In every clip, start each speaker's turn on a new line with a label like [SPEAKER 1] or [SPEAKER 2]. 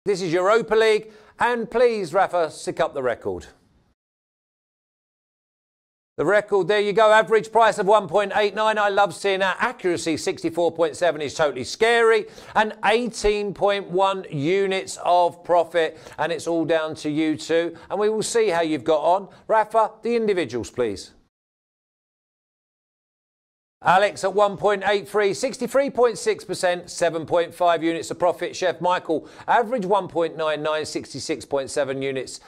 [SPEAKER 1] This is Europa League, and please, Rafa, stick up the record. The record, there you go, average price of 1.89. I love seeing that. Accuracy, 64.7 is totally scary. And 18.1 units of profit. And it's all down to you two. And we will see how you've got on. Rafa, the individuals, please. Alex at 1.83, 63.6%, 7.5 units of profit. Chef Michael, average 1.99, 66.7 units,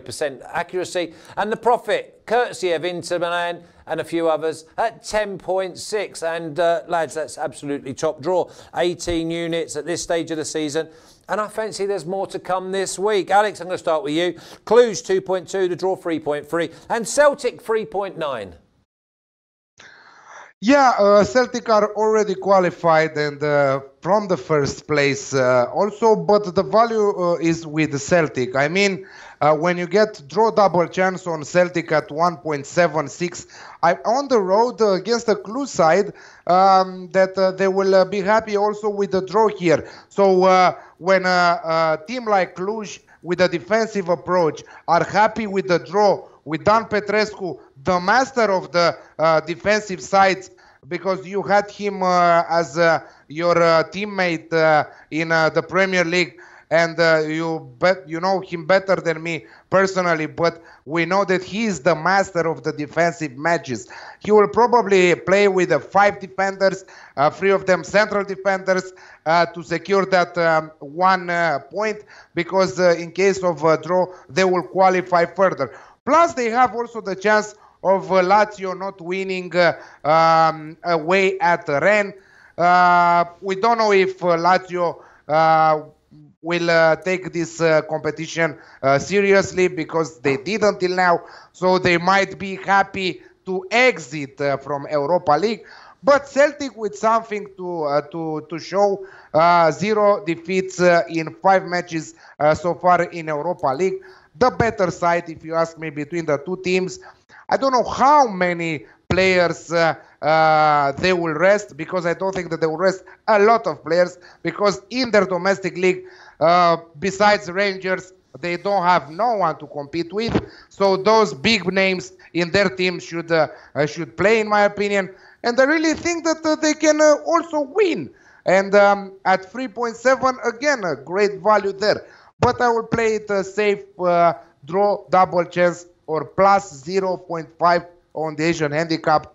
[SPEAKER 1] percent accuracy. And the profit, courtesy of Inter Milan and a few others, at 10.6. And lads, that's absolutely top draw. 18 units at this stage of the season. And I fancy there's more to come this week. Alex, I'm going to start with you. Cluj 2.2, the draw 3.3, and Celtic 3.9.
[SPEAKER 2] Yeah, Celtic are already qualified and from the first place also, but the value is with the Celtic. I mean, when you get draw double chance on Celtic at 1.76, on the road against the Cluj side, that they will be happy also with the draw here. So when a team like Cluj with a defensive approach are happy with the draw, with Dan Petrescu, the master of the defensive sides, because you had him as your teammate in the Premier League, and you know him better than me personally, but we know that he is the master of the defensive matches. He will probably play with 5 defenders, 3 of them central defenders, to secure that 1 point, because in case of a draw, they will qualify further. Plus, they have also the chance of Lazio not winning away at Rennes. We don't know if Lazio will take this competition seriously, because they did until now, so they might be happy to exit from Europa League. But Celtic with something to show, 0 defeats in 5 matches so far in Europa League. The better side, if you ask me, between the two teams. I don't know how many players they will rest, because I don't think that they will rest a lot of players, because in their domestic league, besides Rangers, they don't have no one to compete with. So those big names in their team should play, in my opinion. And I really think that they can also win. And at 3.7, again, a great value there. But I will play it safe, draw double chance, or plus 0.5 on the Asian handicap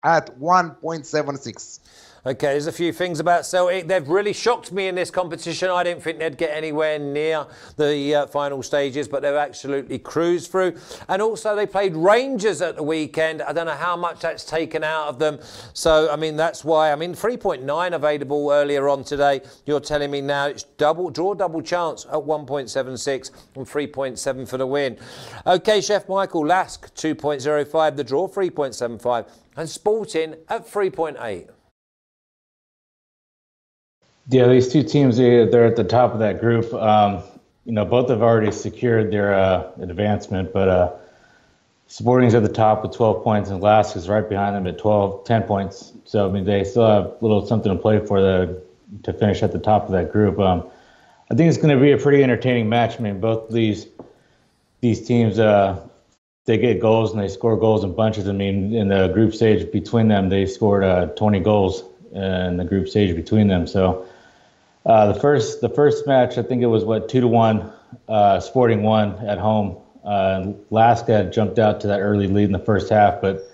[SPEAKER 2] at 1.76.
[SPEAKER 1] Okay, there's a few things about Celtic. They've really shocked me in this competition. I didn't think they'd get anywhere near the final stages, but they've absolutely cruised through. And also, they played Rangers at the weekend. I don't know how much that's taken out of them. So, I mean, that's why. I mean, 3.9 available earlier on today. You're telling me now it's draw double chance at 1.76 and 3.7 for the win. Okay, Chef Michael, Lask 2.05, the draw 3.75, and Sporting at 3.8.
[SPEAKER 3] Yeah, these two teams, they're at the top of that group. You know, both have already secured their advancement, but Sporting's at the top with 12 points, and Lask is right behind them at 10 points. So, I mean, they still have a little something to play for to finish at the top of that group. I think it's going to be a pretty entertaining match. I mean, both these teams, they get goals and they score goals in bunches. I mean, in the group stage between them, they scored 20 goals in the group stage between them. So the first match, I think it was 2-1, Sporting won at home. Lask had jumped out to that early lead in the first half, but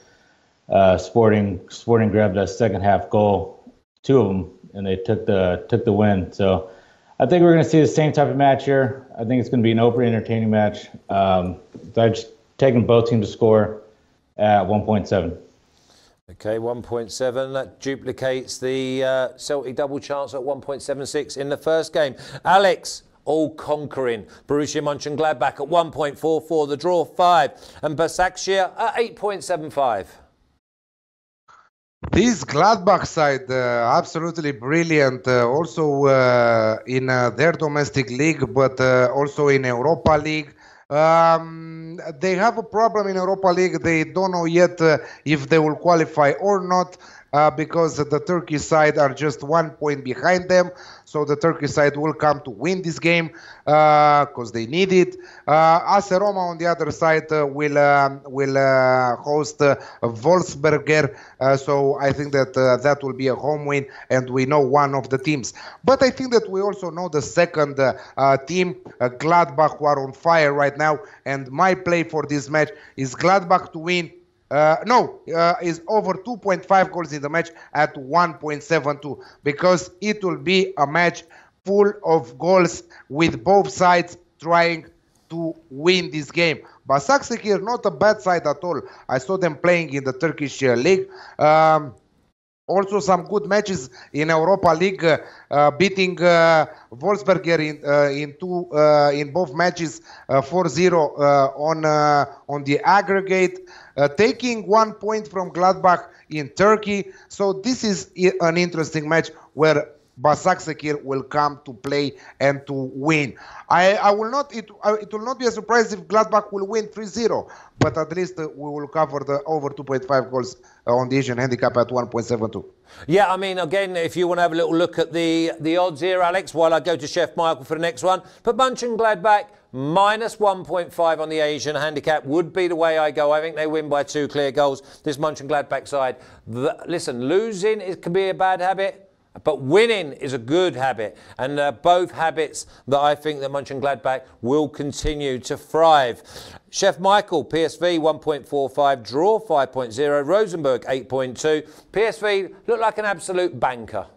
[SPEAKER 3] Sporting grabbed that second half goal, 2 of them, and they took the win. So I think we're going to see the same type of match here. I think it's going to be an open, entertaining match. I've just taken both teams to score at 1.7.
[SPEAKER 1] Okay, 1.7. That duplicates the Celtic double chance at 1.76 in the first game. Alex, all conquering. Borussia Mönchengladbach at 1.44. The draw 5. And Başakşehir at 8.75.
[SPEAKER 2] This Gladbach side, absolutely brilliant, also in their domestic league, but also in Europa League. They have a problem in Europa League. They don't know yet if they will qualify or not. because the Turkish side are just 1 point behind them. So the Turkish side will come to win this game because they need it. AS Roma on the other side will host Wolfsberger. So I think that that will be a home win, and we know one of the teams. But I think that we also know the second team, Gladbach, who are on fire right now. And my play for this match is Gladbach to win. Is over 2.5 goals in the match at 1.72, because it will be a match full of goals with both sides trying to win this game. Başakşehir, not a bad side at all. I saw them playing in the Turkish league. Also some good matches in Europa League, beating Wolfsberger in both matches 4-0 on the aggregate, taking 1 point from Gladbach in Turkey. So this is an interesting match where Başakşehir will come to play and to win. I will not. It will not be a surprise if Gladbach will win 3-0, but at least we will cover the over 2.5 goals on the Asian handicap at 1.72.
[SPEAKER 1] Yeah, I mean, again, if you want to have a little look at the odds here, Alex, while I go to Chef Michael for the next one, but Mönchengladbach minus 1.5 on the Asian handicap would be the way I go. I think they win by 2 clear goals. This Mönchengladbach side, listen, losing can be a bad habit, but winning is a good habit, and both habits that I think that Mönchengladbach will continue to thrive. Chef Michael, PSV 1.45, draw 5.0, Rosenborg 8.2. PSV look like an absolute banker.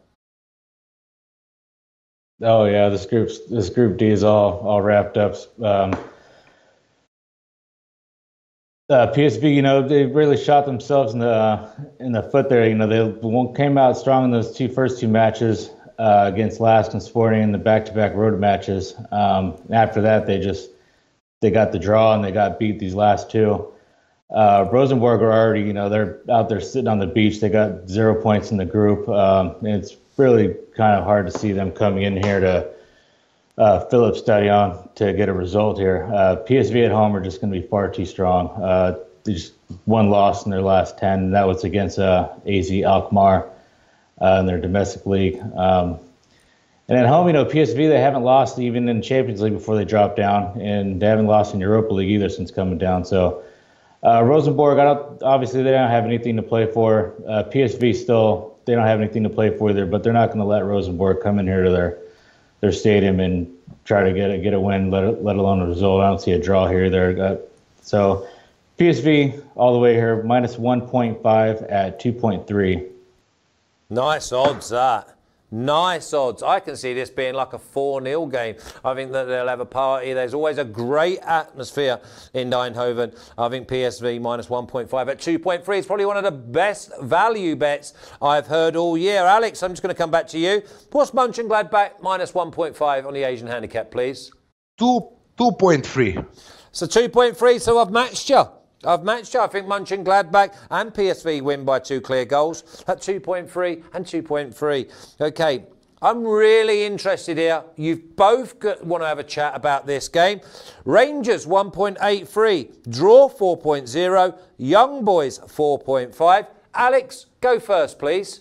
[SPEAKER 3] Oh yeah, this group D is all wrapped up. PSV, you know, they really shot themselves in the foot there. You know, they came out strong in those first two matches against Lask and Sporting in the back-to-back road matches. After that, they got the draw and they got beat these last two. Rosenborg are already, you know, they're out there sitting on the beach. They got 0 points in the group. And it's really kind of hard to see them coming in here to Philips Stadion to get a result here. PSV at home are just going to be far too strong. They just one loss in their last 10, and that was against AZ Alkmaar in their domestic league. And at home, you know, PSV, they haven't lost even in Champions League before they dropped down, and they haven't lost in Europa League either since coming down. So Rosenborg, obviously they don't have anything to play for. PSV still, they don't have anything to play for either, but they're not going to let Rosenborg come in here to their stadium and try to get a win, let alone a result. I don't see a draw here either. So PSV all the way here, minus 1.5 at 2.3.
[SPEAKER 1] Nice odds, that. Nice odds. I can see this being like a 4-0 game. I think that they'll have a party. There's always a great atmosphere in Eindhoven. I think PSV minus 1.5 at 2.3 is probably one of the best value bets I've heard all year. Alex, I'm just going to come back to you. What's Mönchengladbach minus 1.5 on the Asian handicap, please?
[SPEAKER 2] 2.3.
[SPEAKER 1] So 2.3, so I've matched you. I think Mönchengladbach and PSV win by 2 clear goals at 2.3 and 2.3. Okay, I'm really interested here. You've both want to have a chat about this game. Rangers 1.83, draw 4.0, Young Boys 4.5. Alex, go first, please.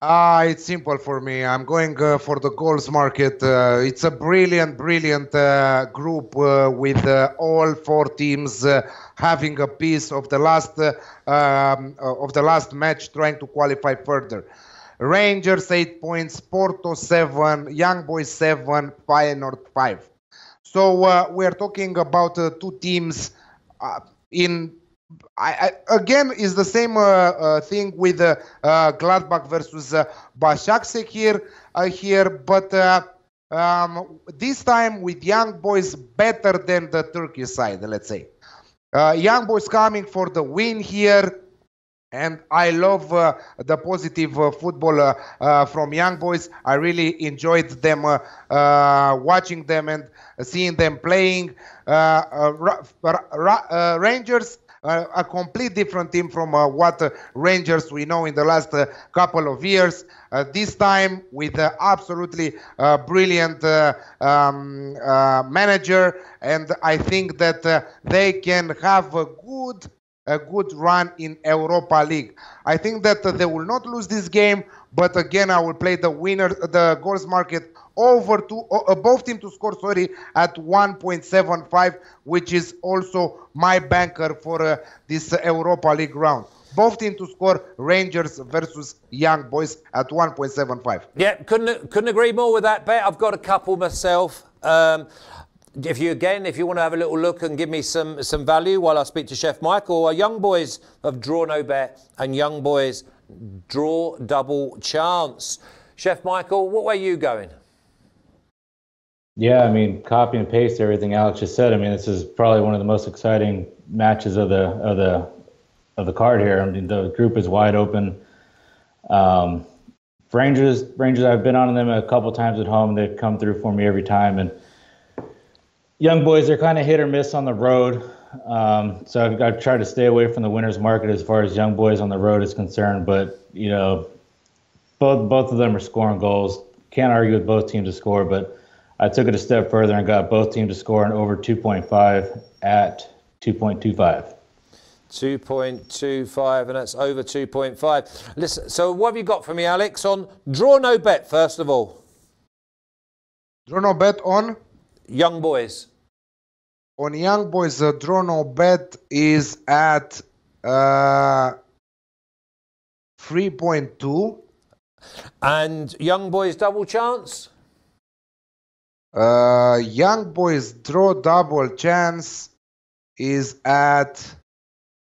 [SPEAKER 2] It's simple for me. I'm going for the goals market. It's a brilliant group with all 4 teams having a piece of the last match, trying to qualify further. Rangers 8 points, Porto 7, Young Boys 7, Feyenoord 5. So we're talking about 2 teams in. Again, is the same thing with Gladbach versus Başakşehir here, but this time with Young Boys better than the Turkish side, let's say. Young Boys coming for the win here, and I love the positive football from Young Boys. I really enjoyed them, watching them and seeing them playing. Rangers, a complete different team from what Rangers we know in the last couple of years. This time with absolutely brilliant manager, and I think that they can have a good a good run in Europa League. I think that they will not lose this game, but again, I will play the winner, the goals market over to both teams to score, sorry, at 1.75, which is also my banker for this Europa League round. Both teams to score, Rangers versus Young Boys at 1.75.
[SPEAKER 1] Yeah, couldn't agree more with that bet. I've got a couple myself. If you want to have a little look and give me some value while I speak to Chef Michael, Young Boys have draw no bet and Young Boys draw double chance. Chef Michael, what way are you going?
[SPEAKER 3] Yeah, I mean, copy and paste everything Alex just said. I mean, this is probably one of the most exciting matches of the card here. I mean, the group is wide open. Rangers, I've been on them a couple times at home. They've come through for me every time. And Young Boys, they're kind of hit or miss on the road. So I've tried to stay away from the winner's market as far as Young Boys on the road is concerned. But, you know, both of them are scoring goals. Can't argue with both teams to score, but I took it a step further and got both teams to score an over 2.5 at 2.25.
[SPEAKER 1] 2.25, and that's over 2.5. Listen, so what have you got for me, Alex, on draw no bet, first of all?
[SPEAKER 2] Draw no bet on?
[SPEAKER 1] Young Boys.
[SPEAKER 2] On Young Boys, the draw no bet is at 3.2.
[SPEAKER 1] And Young Boys double chance?
[SPEAKER 2] Young Boys draw double chance is at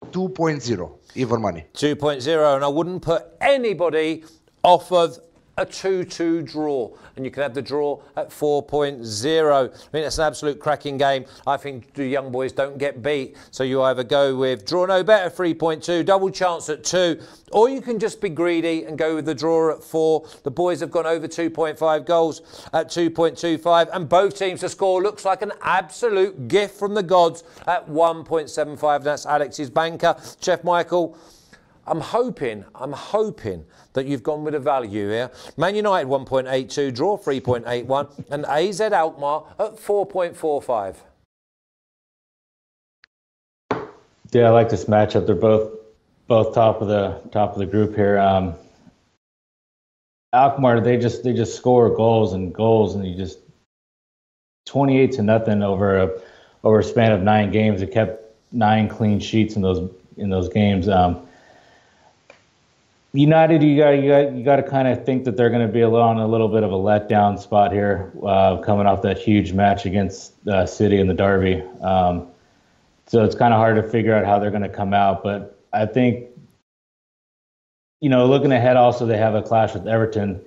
[SPEAKER 2] 2.0, even money.
[SPEAKER 1] 2.0, and I wouldn't put anybody off of a 2-2 draw, and you can have the draw at 4.0. I mean, it's an absolute cracking game. I think the Young Boys don't get beat, so you either go with draw no bet at 3.2, double chance at 2, or you can just be greedy and go with the draw at 4. The boys have gone over 2.5 goals at 2.25, and both teams to score looks like an absolute gift from the gods at 1.75. That's Alex's banker. Chef Michael, I'm hoping that you've gone with a value here. Man United 1.82, draw 3.81, and AZ Alkmaar at 4.45.
[SPEAKER 3] Yeah, I like this matchup. They're both top of the group here. Alkmaar, they just score goals, and you just 28-0 over a span of 9 games. They kept 9 clean sheets in those games. United, you got to kind of think that they're going to be on a little bit of a letdown spot here, coming off that huge match against City in the derby. So it's kind of hard to figure out how they're going to come out. But I think, looking ahead, also they have a clash with Everton,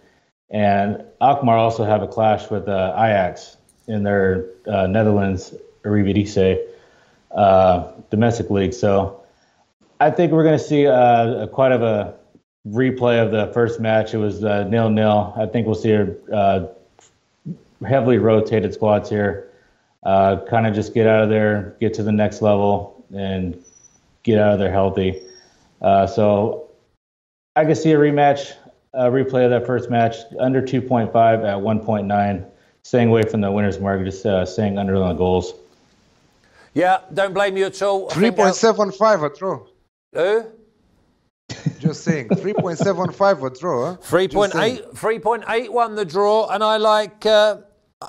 [SPEAKER 3] and Alkmaar also have a clash with Ajax in their Netherlands Eredivisie domestic league. So I think we're going to see quite of a replay of the first match. It was 0-0. I think we'll see a heavily rotated squads here. Kind of just get out of there, get to the next level, and get out of there healthy. So I can see a replay of that first match, under 2.5 at 1.9. Staying away from the winner's market, just staying under on the goals.
[SPEAKER 1] Yeah, don't blame you at all.
[SPEAKER 2] 3.75 a draw.
[SPEAKER 1] Who?
[SPEAKER 2] Just saying, 3.75 a draw. Huh?
[SPEAKER 1] 3.81 the draw, and I like.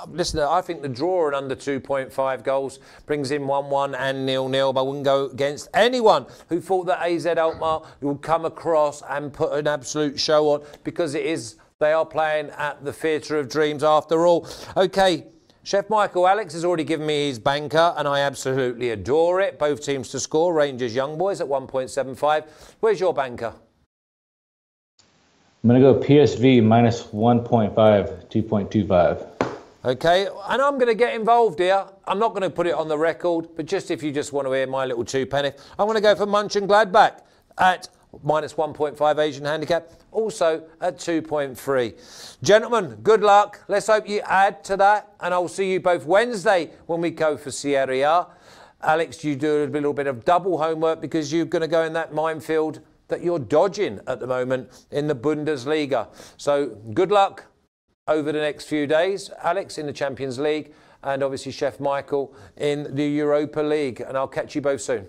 [SPEAKER 1] Listen, I think the draw and under 2.5 goals brings in 1-1 and 0-0. But I wouldn't go against anyone who thought that AZ Alkmaar would come across and put an absolute show on, because they are playing at the Theatre of Dreams after all. Okay. Chef Michael, Alex has already given me his banker, and I absolutely adore it. Both teams to score, Rangers Young Boys at 1.75. Where's your banker?
[SPEAKER 3] I'm going to go PSV minus 1.5, 2.25.
[SPEAKER 1] Okay, and I'm going to get involved here. I'm not going to put it on the record, but just if you just want to hear my little 2p, I'm going to go for Mönchengladbach at minus 1.5 Asian handicap, also at 2.3. Gentlemen, good luck. Let's hope you add to that, and I'll see you both Wednesday when we go for Serie A. Alex, you do a little bit of double homework because you're going to go in that minefield that you're dodging at the moment in the Bundesliga. So good luck over the next few days. Alex in the Champions League, and obviously Chef Michael in the Europa League. And I'll catch you both soon.